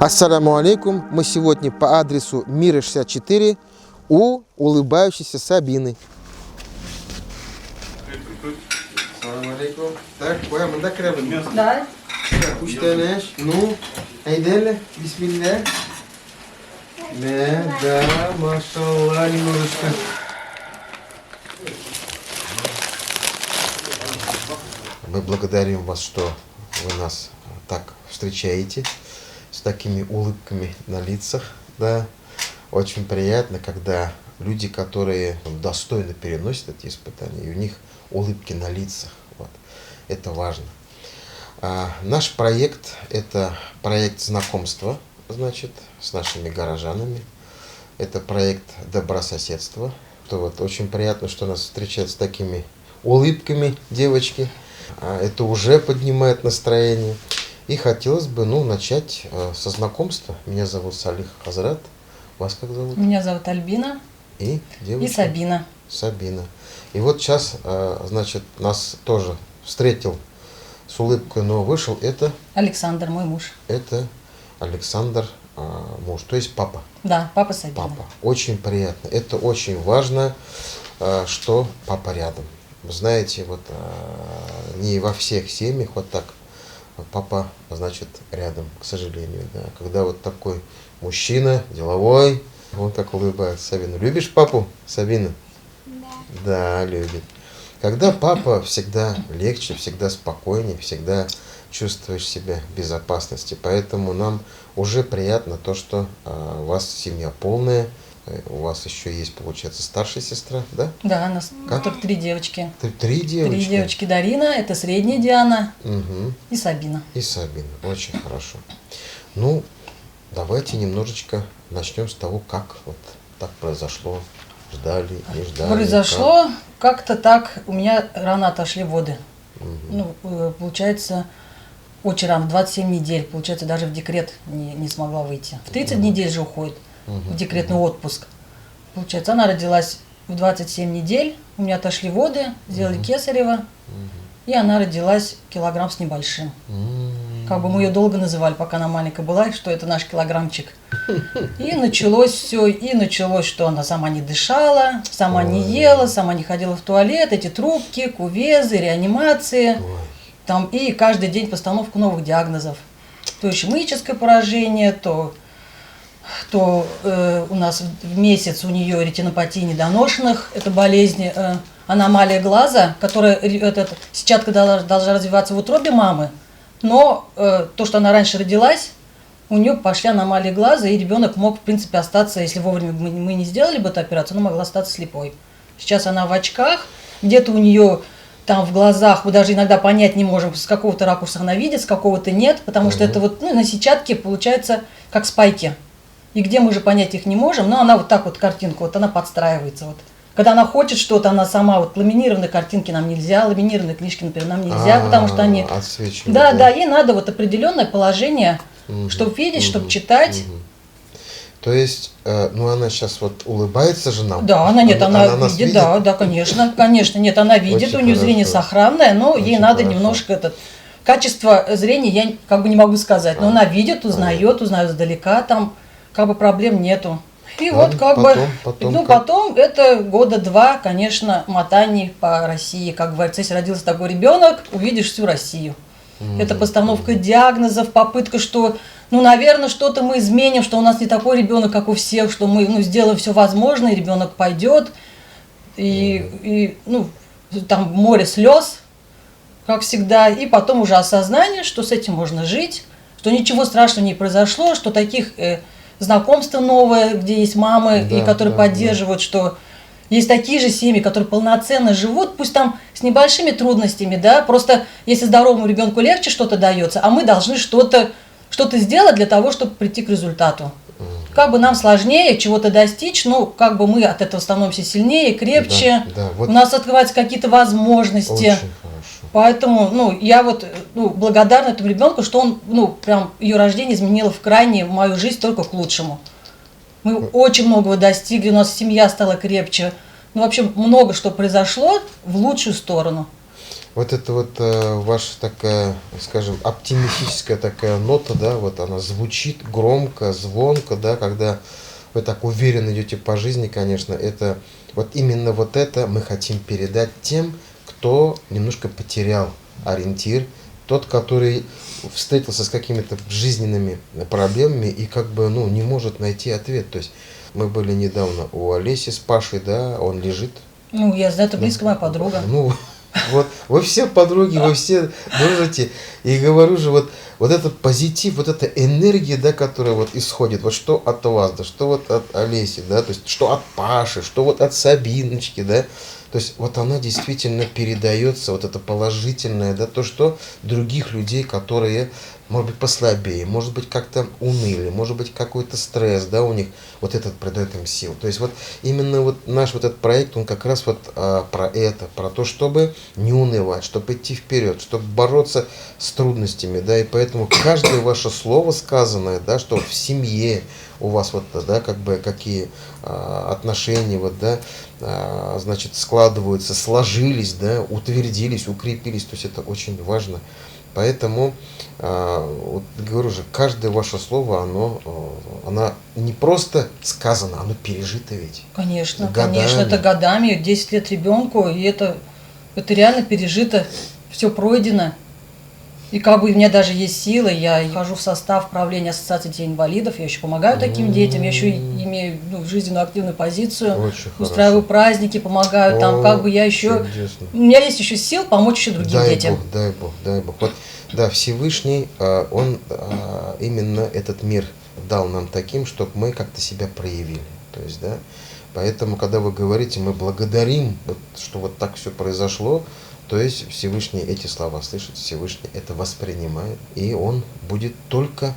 Ассаламу алейкум. Мы сегодня по адресу Мира 64 у улыбающейся Сабины. Ассаламу алейкум. Так, мы докрываем. Да. Уштанеш. Ну, айдели. Бисмилля. Да, машалла, немножечко. Мы благодарим вас, что вы нас так встречаете, с такими улыбками на лицах. Да. Очень приятно, когда люди, которые достойно переносят эти испытания, и у них улыбки на лицах. Вот. Это важно. Наш проект – это проект знакомства, значит, с нашими горожанами. Это проект добрососедства. То вот очень приятно, что нас встречают с такими улыбками девочки. Это уже поднимает настроение. И хотелось бы начать со знакомства. Меня зовут Салих Хазрат. Вас как зовут? Меня зовут Альбина. И девушка? И Сабина. Сабина. И вот сейчас, значит, нас тоже встретил с улыбкой, но вышел это... Александр, мой муж. Это Александр, муж, то есть папа. Да, папа Сабина. Папа. Очень приятно. Это очень важно, что папа рядом. Вы знаете, вот не во всех семьях вот так папа, значит, рядом, к сожалению. Да. Когда вот такой мужчина, деловой, он так улыбается. Сабина, любишь папу, Сабина? Да. Да, любит. Когда папа, всегда легче, всегда спокойнее, всегда чувствуешь себя в безопасности. Поэтому нам уже приятно то, что у вас семья полная. У вас еще есть, получается, старшая сестра, да? Да, у нас Как? только 3 девочки. Три девочки? 3 девочки. Дарина, это средняя Диана, Угу. и Сабина. И Сабина. Очень хорошо. Ну, давайте немножечко начнем с того, как вот так произошло. Ждали, не ждали. Произошло как-то так, у меня рано отошли воды. Угу. Получается, очень рано, 27 недель. Получается, даже в декрет не смогла выйти. В 30 недель же уходит в декретный отпуск. Получается, она родилась в 27 недель, у меня отошли воды, сделали кесарево, и она родилась килограмм с небольшим. Как бы мы ее долго называли, пока она маленькая была, что это наш килограммчик. И началось все, и началось, что она сама не дышала, сама не ела, сама не ходила в туалет, эти трубки, кувезы, реанимации. Там, и каждый день постановку новых диагнозов. То ишемическое поражение, то у нас в месяц у нее ретинопатия недоношенных, это болезнь, аномалия глаза, которая сетчатка должна развиваться в утробе мамы, но то, что она раньше родилась, у нее пошли аномалии глаза, и ребенок мог, в принципе, остаться, если вовремя мы не сделали бы эту операцию, она могла остаться слепой. Сейчас она в очках, где-то у нее там в глазах, мы даже иногда понять не можем, с какого-то ракурса она видит, с какого-то нет, потому что это вот на сетчатке получается как спайки. И где мы же понять их не можем, но она вот так вот картинку, вот она подстраивается. Вот. Когда она хочет что-то, она сама, вот ламинированные картинки нам нельзя, ламинированные книжки, например, нам нельзя, потому что они... Отсвечивают. Да, ей надо вот определенное положение, чтобы видеть, чтобы читать. То есть, она сейчас вот улыбается же нам? Да, она нас видит, да, конечно, нет, она видит, Очень у нее зрение хорошо. сохранное, но ей Очень надо хорошо. немножко качество зрения я как бы не могу сказать, но она видит, узнает издалека, там как бы проблем нету. И Ладно, вот как потом бы, потом это года 2, конечно, мотаний по России, как говорится, если родился такой ребенок, увидишь всю Россию. Это постановка диагнозов, попытка, что, наверное, что-то мы изменим, что у нас не такой ребенок, как у всех, что мы, сделаем все возможное, и ребенок пойдет, и там море слез, как всегда, и потом уже осознание, что с этим можно жить, что ничего страшного не произошло, что таких знакомства новые, где есть мамы, и которые поддерживают, что есть такие же семьи, которые полноценно живут, пусть там с небольшими трудностями, да, просто если здоровому ребенку легче что-то дается, а мы должны что-то сделать для того, чтобы прийти к результату. Как бы нам сложнее чего-то достичь, как бы мы от этого становимся сильнее, крепче, вот у нас открываются какие-то возможности. очень хорошо. Поэтому, я благодарна этому ребенку, что он, прям ее рождение изменило в крайне мою жизнь только к лучшему. Мы очень многого достигли, у нас семья стала крепче. Вообще много что произошло в лучшую сторону. Вот это вот ваша такая, скажем, оптимистическая такая нота, да, вот она звучит громко, звонко, да, когда вы так уверенно идете по жизни, конечно, это вот именно вот это мы хотим передать тем, кто немножко потерял ориентир, тот, который встретился с какими-то жизненными проблемами и как бы, ну, не может найти ответ. То есть мы были недавно у Олеси с Пашей, да, он лежит. Ну, я знаю, это близкая моя подруга. Ну, вот, вы все подруги, вы все дружите. И говорю же, вот этот позитив, вот эта энергия, да, которая вот исходит, вот что от вас, да, что вот от Олеси, да, то есть что от Паши, что вот от Сабиночки, да, то есть вот она действительно передается, вот это положительное, да, то, что других людей, которые, может быть, послабее, может быть, как-то уныли, может быть, какой-то стресс, да, у них, вот этот придает им сил. То есть вот именно вот наш вот этот проект, он как раз вот про это, про то, чтобы не унывать, чтобы идти вперед, чтобы бороться с трудностями, да, и поэтому каждое ваше слово сказанное, да, что в семье у вас вот, да, как бы какие отношения, вот, да, значит, складываются, сложились, да, утвердились, укрепились, то есть это очень важно. Поэтому, вот, говорю же, каждое ваше слово, оно не просто сказано, оно пережито ведь. Конечно, Годами. конечно, это годами, 10 лет ребенку, и это реально пережито, все пройдено. И как бы у меня даже есть силы, я хожу в состав правления Ассоциации детей инвалидов, я еще помогаю таким детям, я еще имею жизненную активную позицию, Очень устраиваю хорошо. праздники, помогаю, там как бы я еще, Чудесно. у меня есть еще сил помочь еще другим Дай детям. Бог, дай Бог, дай Бог. Вот, да, Всевышний, он именно этот мир дал нам таким, чтобы мы как-то себя проявили. То есть, да, поэтому, когда вы говорите, мы благодарим, вот, что вот так все произошло, то есть Всевышний эти слова слышит, Всевышний это воспринимает, и он будет только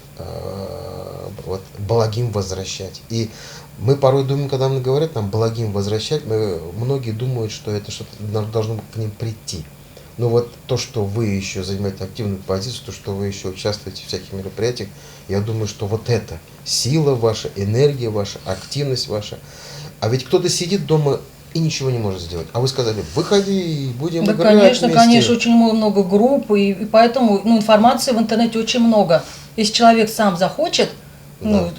вот, благим возвращать. И мы порой думаем, когда нам говорят нам благим возвращать, многие думают, что это что-то должно к ним прийти. Но вот то, что вы еще занимаете активную позицию, то, что вы еще участвуете в всяких мероприятиях, я думаю, что вот это сила ваша, энергия ваша, активность ваша. А ведь кто-то сидит дома и ничего не может сделать. А вы сказали, выходи, будем Да, играть конечно, вместе. конечно, очень много групп, и поэтому информации в интернете очень много. Если человек сам захочет, Да.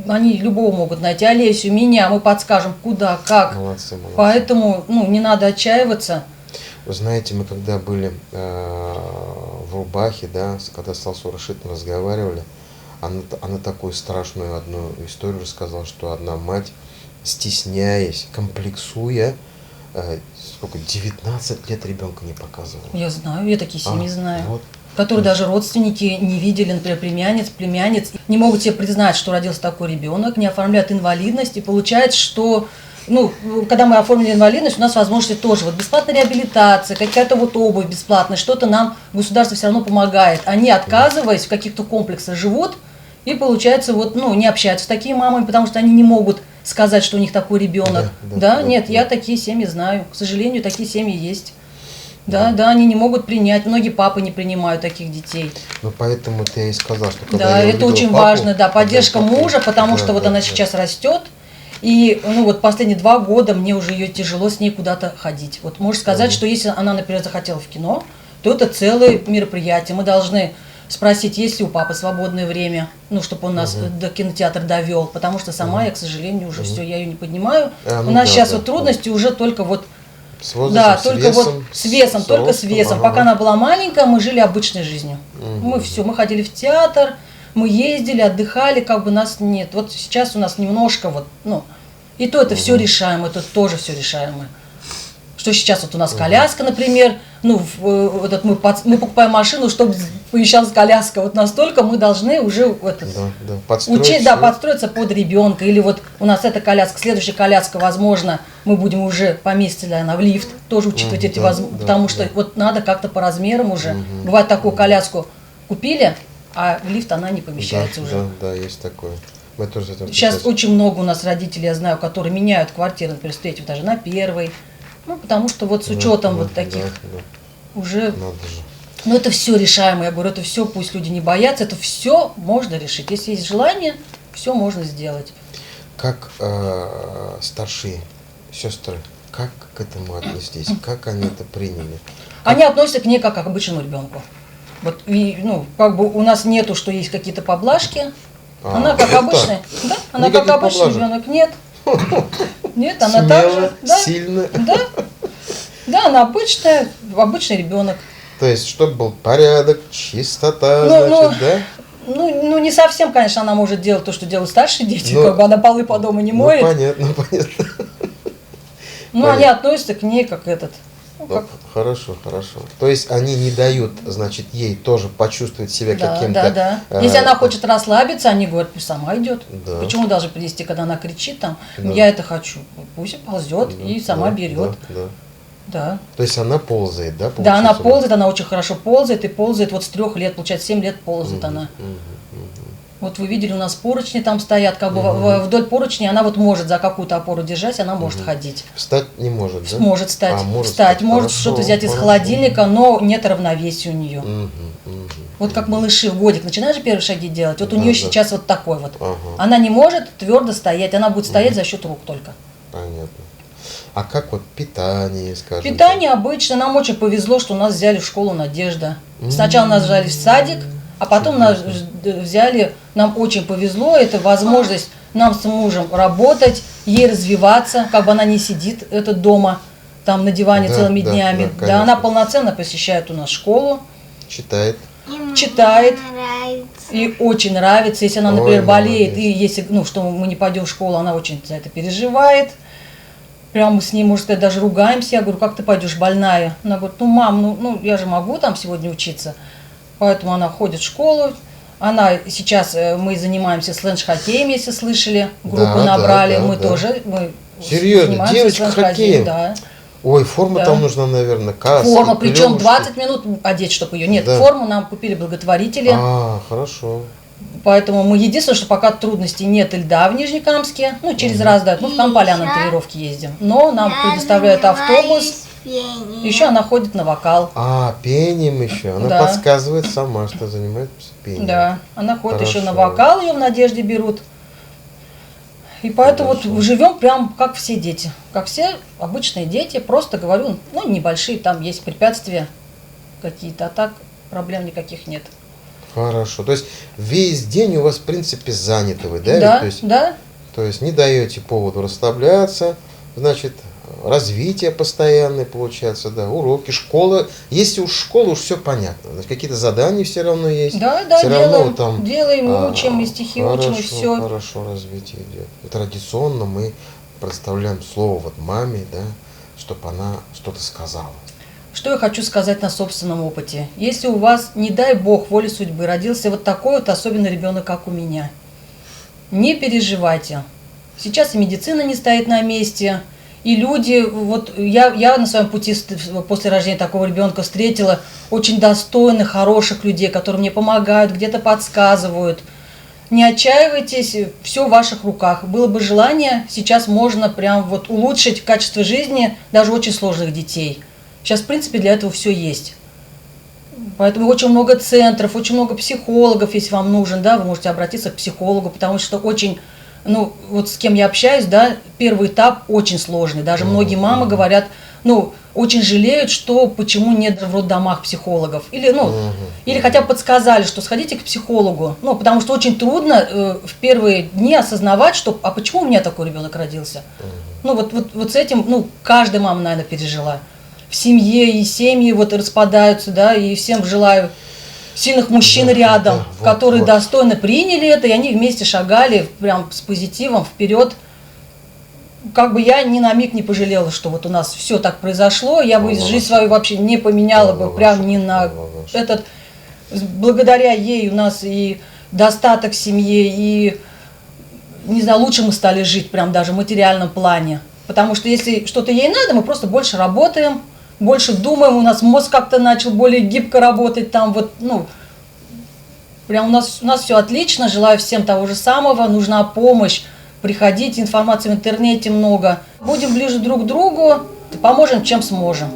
они любого могут найти, Олесю, меня, мы подскажем, куда, как. Молодцы. Поэтому не надо отчаиваться. Вы знаете, мы когда были в Рубахе, да, когда с Алсу Рашидом разговаривали, она такую страшную одну историю рассказала, что одна мать, стесняясь, комплексуя, сколько, 19 лет ребенка не показывала. Я знаю, я такие семьи знаю. Вот. Которые даже родственники не видели, например, племянниц, не могут себе признать, что родился такой ребенок, не оформляют инвалидность, и получается, что, когда мы оформили инвалидность, у нас возможности тоже, вот бесплатная реабилитация, какая-то вот обувь бесплатная, что-то нам государство все равно помогает. Они, отказываясь, в каких-то комплексах живут, и получается, не общаются с такими мамами, потому что они не могут сказать, что у них такой ребенок. Нет, я такие семьи знаю, к сожалению, такие семьи есть. Да, они не могут принять, многие папы не принимают таких детей. Ну, поэтому ты и сказал, что когда Да, я это увидел очень папу, важно, да, поддержка когда папу- мужа, потому да, что вот да, она да. сейчас растет, и, последние 2 года мне уже ее тяжело с ней куда-то ходить. Вот можешь сказать, что если она, например, захотела в кино, то это целое мероприятие. Мы должны спросить, есть ли у папы свободное время, чтобы он нас до кинотеатра довел, потому что сама я, к сожалению, уже все, я ее не поднимаю. У нас сейчас трудности уже только с возрастом, да, с только весом, с весом, с только с ростом, весом. ага. Пока она была маленькая, мы жили обычной жизнью. Мы ходили в театр, мы ездили, отдыхали, как бы нас нет. Вот сейчас у нас немножко и то это все решаемо, это тоже все решаемо. Что сейчас у нас коляска, например, мы покупаем машину, чтобы поезжалась коляска, вот настолько мы должны уже подстроиться под ребенка. Или у нас эта коляска, следующая коляска, возможно, мы будем уже поместить ли она в лифт, тоже учитывать эти возможности, потому что надо как-то по размерам уже. Бывает, такую коляску купили, а в лифт она не помещается уже. Да, есть такое. Мы тоже Сейчас очень много у нас родителей, я знаю, которые меняют квартиры, например, с 3-го этажа на 1-й. Потому что с учетом таких уже... это все решаемо, я говорю, это все, пусть люди не боятся, это все можно решить. Если есть желание, все можно сделать. Как старшие сестры Как к этому отнеслись? Как они это приняли? Они относятся к ней как к обычному ребенку. Вот, ну, как бы у нас нету, что есть какие-то поблажки. Она как вот обычная. Да, она Никаких как обычный поблажек? ребенок. Нет. Нет, она Смело, так же. Да, сильно. да. Да, она обычный ребенок. То есть, чтобы был порядок, чистота, Ну, значит, да? Ну, не совсем, конечно, она может делать то, что делают старшие дети, Ну, как бы она полы по дому не моет. Понятно, понятно. Но они относятся к ней как этот. Ну, Ну, как, хорошо, хорошо. То есть они не дают, значит, ей тоже почувствовать себя да, каким-то... да, да. Если она хочет расслабиться, они говорят, пусть сама идет. Да. Почему должны принести, когда она кричит там, Да. я это хочу. Пусть ползет Да, и сама да, берет. Да, да. Да. То есть она ползает, да? Да, она получается? ползает, она очень хорошо ползает, и ползает вот с 3 лет, получается, 7 лет ползает она. Вот вы видели, у нас поручни там стоят, как бы вдоль поручни она вот может за какую-то опору держать, она может ходить. Встать не может, да? Может встать, может встать, может Хорошо, что-то взять из хорошо. холодильника, но нет равновесия у нее. Мгм, мгм. Вот как малыши в годик начинаешь же первые шаги делать, вот у Да, нее да. сейчас вот такой вот. Ага. Она не может твердо стоять, она будет стоять за счет рук только. Понятно. А как вот питание, скажем? Питание обычно, нам очень повезло, что нас взяли в школу «Надежда». Сначала нас взяли в садик, а потом нас взяли, нам очень повезло, это возможность нам с мужем работать, ей развиваться, как бы она не сидит это дома, там на диване Да, целыми да, днями. да, Да, конечно. она полноценно посещает у нас школу, Читает. читает. Нравится. И очень нравится, если она, Ой, например, болеет, молодец. и если, ну, что мы не пойдем в школу, она очень за это переживает. Прямо мы с ней, можно сказать, даже ругаемся. Я говорю, как ты пойдешь больная? Она говорит, ну, мам, ну я же могу там сегодня учиться. Поэтому она ходит в школу. Она сейчас, мы занимаемся сленж-хоккеем, если слышали, группу Да, набрали, да, мы да. тоже. Мы Серьезно, занимаемся девочка сленж-хоккеем, хоккеем? да. Ой, форма Да. там нужна, наверное, каска. Форма, причем клюшки. 20 минут одеть, чтобы ее. Нет, Да. форму нам купили благотворители. А, хорошо. Поэтому мы единственное, что пока трудностей нет льда в Нижнекамске, ну через раз дают, ну в Камполя на тренировки ездим. Но нам Я предоставляют автобус, занимаюсь пением. еще она ходит на вокал. А, пением еще. Она Да. подсказывает сама, что занимается пением. Да, она ходит еще на Хорошо. вокал, ее в «Надежде» берут. И поэтому Хорошо. вот живем прям как все дети, как все обычные дети, просто говорю, ну небольшие, там есть препятствия какие-то, а так проблем никаких нет. Хорошо. То есть весь день у вас, в принципе, заняты вы, да? Да, То есть, да, то есть не даете поводу расслабляться, значит, развитие постоянное получается, да, уроки, школа. Если уж школа, уж все понятно. Значит, какие-то задания все равно есть. да, да, Все равно делаем, там, делаем, учим, и стихи учим, и все. Хорошо развитие идет. И традиционно мы предоставляем слово вот маме, да, чтобы она что-то сказала. Что я хочу сказать на собственном опыте. Если у вас, не дай бог, волей судьбы, родился вот такой вот особенный ребенок, как у меня, не переживайте. Сейчас и медицина не стоит на месте, и люди, вот я на своем пути после рождения такого ребенка встретила очень достойных, хороших людей, которые мне помогают, где-то подсказывают. Не отчаивайтесь, все в ваших руках. Было бы желание, сейчас можно прям вот улучшить качество жизни даже очень сложных детей. Сейчас, в принципе, для этого все есть. Поэтому очень много центров, очень много психологов, если вам нужен, да, вы можете обратиться к психологу, потому что очень, ну, вот с кем я общаюсь, да, первый этап очень сложный. Даже многие мамы говорят, ну, очень жалеют, что почему нет в роддомах психологов. Или, ну, или хотя бы подсказали, что сходите к психологу. Ну, потому что очень трудно в первые дни осознавать, что, а почему у меня такой ребенок родился? Ну, вот с этим, ну, каждая мама, наверное, пережила. В семье, и семьи вот распадаются, да, и всем желаю сильных мужчин Да, рядом, да, вот, которые вот. достойно приняли это, и они вместе шагали прям с позитивом вперед. Как бы я ни на миг не пожалела, что вот у нас все так произошло, я бы Слава жизнь Господу. свою вообще не поменяла бы, Слава прям Господу, ни на слава Господу. этот. Благодаря ей у нас и достаток в семье, и, не знаю, лучше мы стали жить, прям даже в материальном плане. Потому что если что-то ей надо, мы просто больше работаем, больше думаем, у нас мозг как-то начал более гибко работать, там вот, ну, прям у нас все отлично, желаю всем того же самого, нужна помощь, приходите, информации в интернете много, будем ближе друг к другу, поможем, чем сможем.